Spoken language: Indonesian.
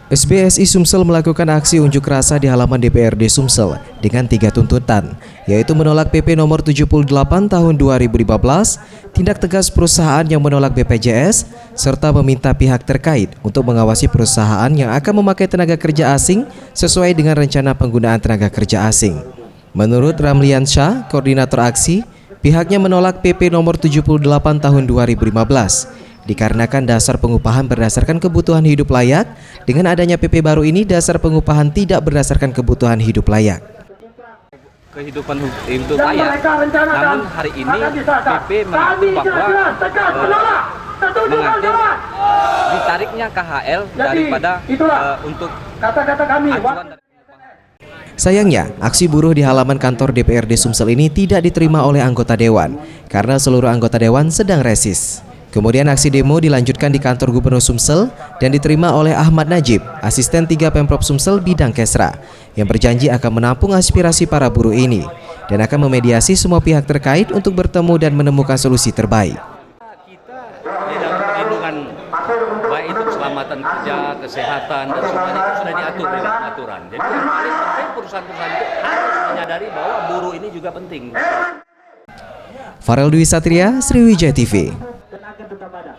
SBSI Sumsel melakukan aksi unjuk rasa di halaman DPRD Sumsel dengan 3 tuntutan, yaitu menolak PP nomor 78 tahun 2015, tindak tegas perusahaan yang menolak BPJS, serta meminta pihak terkait untuk mengawasi perusahaan yang akan memakai tenaga kerja asing sesuai dengan rencana penggunaan tenaga kerja asing. Menurut Ramlian Shah, koordinator aksi, pihaknya menolak PP nomor 78 tahun 2015. Dikarenakan dasar pengupahan berdasarkan kebutuhan hidup layak, dengan adanya PP baru ini dasar pengupahan tidak berdasarkan kebutuhan hidup layak. Kehidupan hidup layak, namun hari ini PP mengatur bahwa mengatur ditariknya KHL daripada untuk ajuan. Sayangnya, aksi buruh di halaman kantor DPRD Sumsel ini tidak diterima oleh anggota dewan karena seluruh anggota dewan sedang resis. Kemudian aksi demo dilanjutkan di kantor Gubernur Sumsel dan diterima oleh Ahmad Najib, asisten 3 Pemprov Sumsel bidang Kesra, yang berjanji akan menampung aspirasi para buruh ini dan akan memediasi semua pihak terkait untuk bertemu dan menemukan solusi terbaik. Kita di dalam perlindungan baik itu keselamatan kerja, kesehatan dan semuanya itu sudah diatur di dalam aturan. Jadi yang paling penting perusahaan-perusahaan itu harus menyadari bahwa buruh ini juga penting. Farel Dwi Satria, Sriwijaya TV. Tetap ada.